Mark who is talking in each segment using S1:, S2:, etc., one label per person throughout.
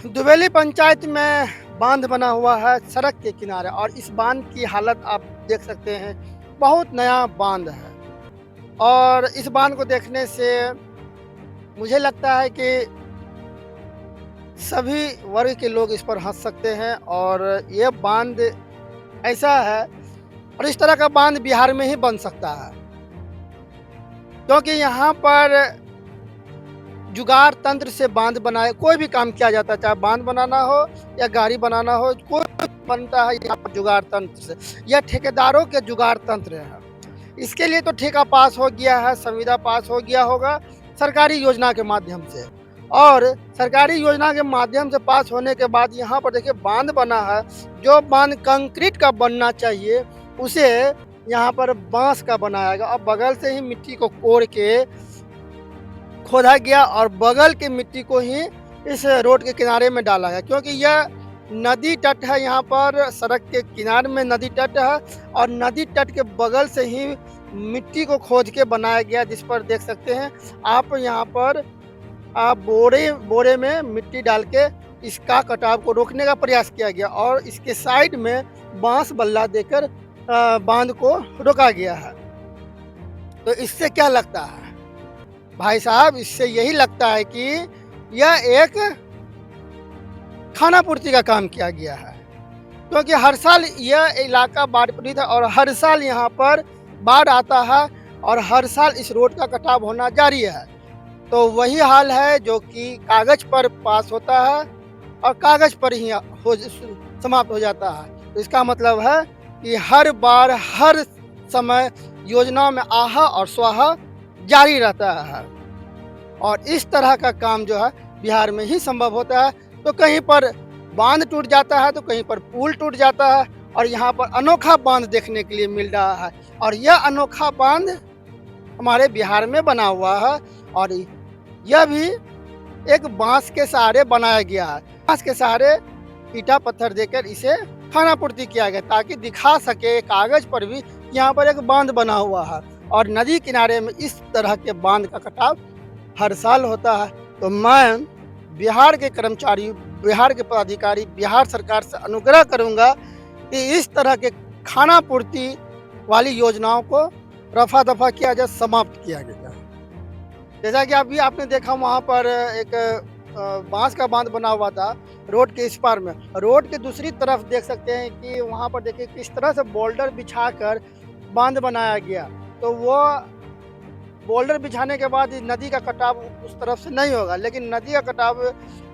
S1: दुबेली पंचायत में बांध बना हुआ है सड़क के किनारे और इस बांध की हालत आप देख सकते हैं। बहुत नया बांध है और इस बांध को देखने से मुझे लगता है कि सभी वर्ग के लोग इस पर हंस सकते हैं और ये बांध ऐसा है और इस तरह का बांध बिहार में ही बन सकता है, क्योंकि यहाँ पर जुगाड़ तंत्र से बांध बनाए कोई भी काम किया जाता है, चाहे बांध बनाना हो या गाड़ी बनाना हो, कोई भी बनता है यहाँ पर जुगाड़ तंत्र से। यह ठेकेदारों के जुगाड़ तंत्र है। इसके लिए तो ठेका पास हो गया है, संविदा पास हो गया होगा सरकारी योजना के माध्यम से, और सरकारी योजना के माध्यम से पास होने के बाद यहाँ पर देखिए बांध बना है। जो बांध कंक्रीट का बनना चाहिए उसे यहाँ पर बांस का बनाया गया और बगल से ही मिट्टी को कोड़ के खोदा गया और बगल की मिट्टी को ही इस रोड के किनारे में डाला गया, क्योंकि यह नदी तट है। यहाँ पर सड़क के किनारे में नदी तट है और नदी तट के बगल से ही मिट्टी को खोद के बनाया गया, जिस पर देख सकते हैं आप यहाँ पर बोरे में मिट्टी डाल के इसका कटाव को रोकने का प्रयास किया गया और इसके साइड में बांस बल्ला देकर बांध को रोका गया है। तो इससे क्या लगता है भाई साहब? इससे यही लगता है कि यह एक खाना पूर्ति का काम किया गया है, क्योंकि हर साल यह इलाका बाढ़ पीड़ित है और हर साल यहाँ पर बाढ़ आता है और हर साल इस रोड का कटाव होना जारी है। तो वही हाल है जो कि कागज पर पास होता है और कागज पर ही समाप्त हो जाता है। तो इसका मतलब है कि हर बार हर समय योजनाओं में आहा और स्वाहा जारी रहता है और इस तरह का काम जो है बिहार में ही संभव होता है। तो कहीं पर बांध टूट जाता है तो कहीं पर पुल टूट जाता है और यहाँ पर अनोखा बांध देखने के लिए मिल रहा है और यह अनोखा बांध हमारे बिहार में बना हुआ है और यह भी एक बांस के सहारे बनाया गया है। बांस के सहारे ईटा पत्थर देकर इसे खाना पूर्ति किया गया ताकि दिखा सके कागज पर भी यहाँ पर एक बांध बना हुआ है और नदी किनारे में इस तरह के बांध का कटाव हर साल होता है। तो मैं बिहार के कर्मचारी, बिहार के पदाधिकारी, बिहार सरकार से अनुग्रह करूंगा कि इस तरह के खाना पूर्ति वाली योजनाओं को रफा दफा किया जाए, समाप्त किया गया। जैसा कि अभी आपने देखा वहाँ पर एक बांस का बांध बना हुआ था रोड के इस पार में। रोड के दूसरी तरफ देख सकते हैं कि वहाँ पर देखिए किस तरह से बोल्डर बिछाकर बांध बनाया गया। तो वो बोल्डर बिछाने के बाद नदी का कटाव उस तरफ से नहीं होगा, लेकिन नदी का कटाव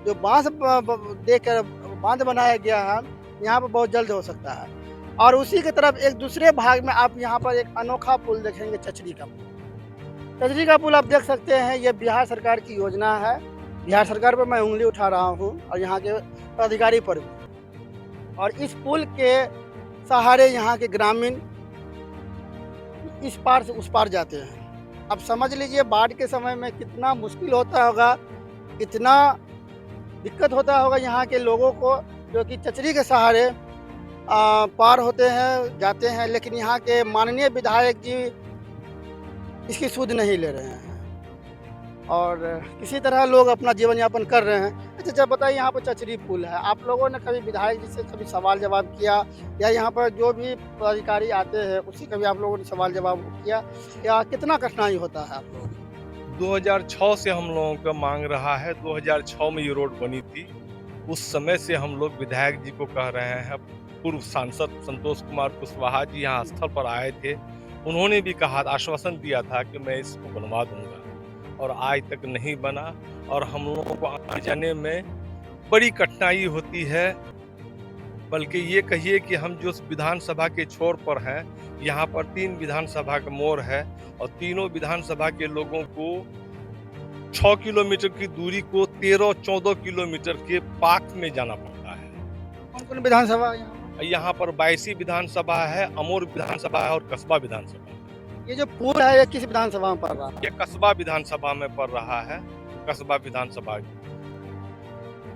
S1: जो बांस देकर बांध बनाया गया है यहाँ पर बहुत जल्द हो सकता है। और उसी की तरफ एक दूसरे भाग में आप यहाँ पर एक अनोखा पुल देखेंगे, चचरी का पुल। चचरी का पुल आप देख सकते हैं, ये बिहार सरकार की योजना है। बिहार सरकार पर मैं उंगली उठा रहा हूँ और यहाँ के अधिकारी पर भी। और इस पुल के सहारे यहाँ के ग्रामीण इस पार से उस पार जाते हैं। अब समझ लीजिए बाढ़ के समय में कितना मुश्किल होता होगा, कितना दिक्कत होता होगा यहाँ के लोगों को, जो कि चचरी के सहारे पार होते हैं, जाते हैं। लेकिन यहाँ के माननीय विधायक जी इसकी सुध नहीं ले रहे हैं और किसी तरह लोग अपना जीवन यापन कर रहे हैं। अच्छा बताइए, यहाँ पर चचरी पुल है, आप लोगों ने कभी विधायक जी से कभी सवाल जवाब किया या यहाँ पर जो भी पदाधिकारी आते हैं उससे कभी आप लोगों ने सवाल जवाब किया, या कितना कठिनाई होता है आप लोगों को?
S2: 2006 से हम लोगों का मांग रहा है। 2006 में ये रोड बनी थी। उस समय से हम लोग विधायक जी को कह रहे हैं। पूर्व सांसद संतोष कुमार कुशवाहा जी यहाँ स्थल पर आए थे, उन्होंने भी कहा, आश्वासन दिया था कि मैं इसको बनवा दूंगा, और आज तक नहीं बना और हम लोगों को आने जाने में बड़ी कठिनाई होती है। बल्कि ये कहिए कि हम जो विधानसभा के छोर पर हैं, यहाँ पर 3 विधानसभा का मोड़ है और तीनों विधानसभा के लोगों को 6 किलोमीटर की दूरी को 13-14 किलोमीटर के पाक में जाना पड़ता है।
S1: कौन कौन विधानसभा
S2: यहाँ पर 22 विधानसभा है, अमोर विधानसभा है और कस्बा विधानसभा।
S1: ये जो पुल है ये किस विधानसभा में पड़ रहा है?
S2: ये कस्बा विधानसभा में पड़ रहा है, कस्बा विधानसभा।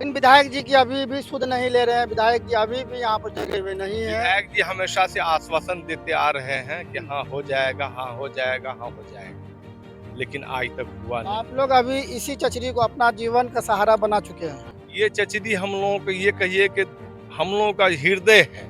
S1: इन विधायक जी की अभी भी सुध नहीं ले रहे हैं, विधायक जी अभी भी यहाँ पर जगह हुए नहीं है।
S2: विधायक जी हमेशा से आश्वासन देते आ रहे हैं कि हाँ हो जाएगा, हाँ हो जाएगा, हाँ हो जाएगा, लेकिन आज तक हुआ नहीं।
S1: आप लोग अभी इसी चचरी को अपना जीवन का सहारा बना चुके हैं।
S2: ये चचरी हम लोगों को ये कहिए कि हम लोगों का हृदय है,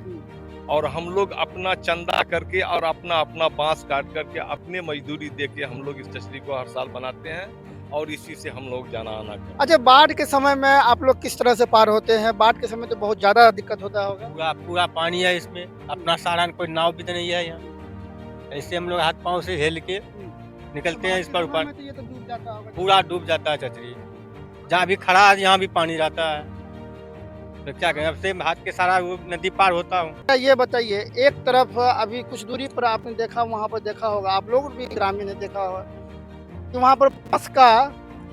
S2: और हम लोग अपना चंदा करके और अपना अपना बांस काट करके अपने मजदूरी दे के हम लोग इस चचरी को हर साल बनाते हैं, और इसी से हम लोग जाना आना करते हैं।
S1: अच्छा, बाढ़ के समय में आप लोग किस तरह से पार होते हैं? बाढ़ के समय तो बहुत ज़्यादा दिक्कत होता होगा।
S3: पूरा पूरा पानी है इसमें, अपना सहारा कोई नाव भी तो नहीं है यहाँ। ऐसे हम लोग हाथ पांव से हिल के निकलते हैं इस पर ऊपर।
S1: तो ये तो डूब जाता होगा।
S3: पूरा डूब जाता है चचरी, जहाँ भी खड़ा है यहाँ भी पानी रहता है। तो क्या करें, अब से हाथ के सहारा वो नदी पार होता हूँ।
S1: अच्छा, ये बताइए, एक तरफ अभी कुछ दूरी पर आपने देखा, वहाँ पर देखा होगा, आप लोग भी ग्रामीण ने देखा होगा कि वहाँ पर बांस का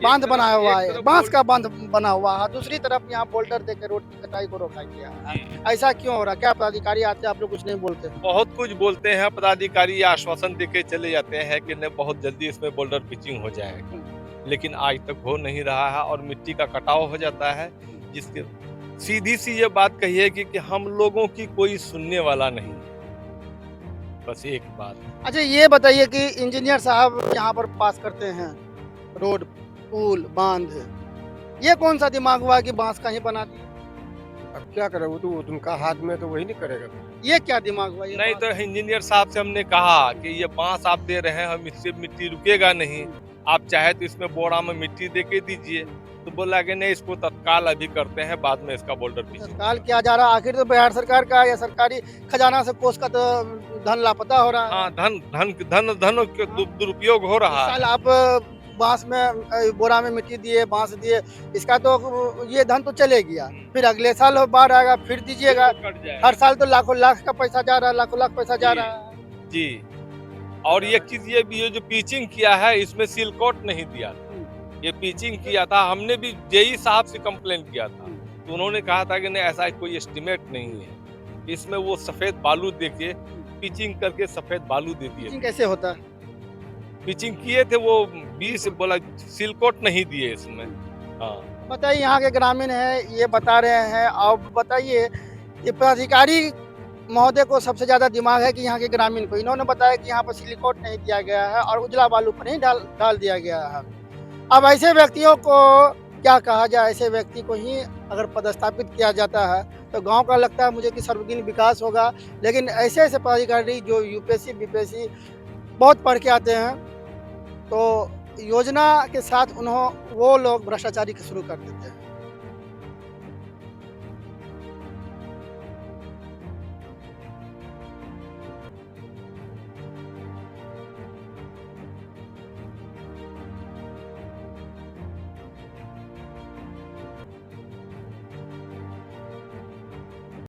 S1: बांध
S2: तरफ-
S1: बनाया हुआ
S2: एक
S1: है,
S2: तरफ
S1: बांस का बांध बना हुआ है, दूसरी तरफ यहाँ बोल्डर देकर रोड की कटाई को रोका गया है।
S2: जी।
S1: ऐसा क्यों हो रहा है? क्या पदाधिकारी आते हैं, आप लोग कुछ नहीं बोलते?
S2: बहुत कुछ बोलते हैं पदाधिकारी, आश्वासन देके चले जाते हैं कि नहीं बहुत जल्दी इसमें बोल्डर पिचिंग हो जाएगा, लेकिन आज तक हो नहीं रहा है और मिट्टी का कटाव हो जाता है, जिसके सीधी सी ये बात कहिए कि हम लोगों की कोई सुनने वाला नहीं है। बस एक बात।
S1: अच्छा, ये बताइए कि इंजीनियर साहब यहाँ पर पास करते हैं रोड, पुल, बांध, ये कौन सा दिमाग हुआ कि बांस का ही बना दिया?
S4: अब क्या करे, वो तो उनका हाथ में, तो वही नहीं करेगा।
S1: ये क्या दिमाग हुआ? ये
S2: नहीं
S1: बांस?
S2: तो इंजीनियर साहब से हमने कहा कि ये बांस आप दे रहे हैं, हम इससे मिट्टी रुकेगा नहीं, आप चाहे तो इसमें बोरा में मिट्टी दे के दीजिए। तो बोला कि नहीं, इसको तत्काल अभी करते हैं, बाद में इसका बोल्डर पीछे।
S1: तत्काल किया जा रहा, आखिर तो बिहार सरकार का या सरकारी खजाना से कोष का तो धन लापता हो रहा है।
S2: हाँ, धन धन धन धन के दुरुपयोग हो
S1: इस
S2: रहा
S1: साल
S2: है।
S1: आप बांस में बोरा में मिट्टी दिए, बांस दिए, इसका तो ये धन तो चले गया। फिर अगले साल बाढ़ आएगा, फिर दीजिएगा।
S2: कट जाएगा।
S1: हर साल तो लाखों लाख का पैसा जा रहा है, लाखों लाख पैसा जा
S2: जी।
S1: रहा है।
S2: जी, और ये चीज ये जो पिचिंग किया है, इसमें सील कोट नहीं दिया था। ये पिचिंग किया था, हमने भी जेई साहब से कंप्लेन किया था, तो उन्होंने कहा था कि नहीं ऐसा कोई एस्टिमेट नहीं है, इसमें वो सफेद बालू देके पिचिंग करके सफेद बालू दे दिए।
S1: पिचिंग कैसे होता है?
S2: पिचिंग किए थे वो 20 बोला, सील कोट नहीं दिए इसमें। हाँ,
S1: बताइए, यहाँ के ग्रामीण है, ये बता रहे हैं। और बताइए, ये पदाधिकारी महोदय को सबसे ज्यादा दिमाग है कि यहाँ के ग्रामीण को, इन्होंने बताया कि यहाँ पर सिलिकॉट नहीं दिया गया है और उजला बालू पर ही डाल दिया गया है। अब ऐसे व्यक्तियों को क्या कहा जाए? ऐसे व्यक्ति को ही अगर पदस्थापित किया जाता है तो गांव का लगता है मुझे कि सर्वांगीण विकास होगा, लेकिन ऐसे ऐसे पदाधिकारी जो यूपीएससी बीपीएससी बहुत पढ़ के आते हैं, तो योजना के साथ वो लोग भ्रष्टाचारी शुरू कर देते हैं।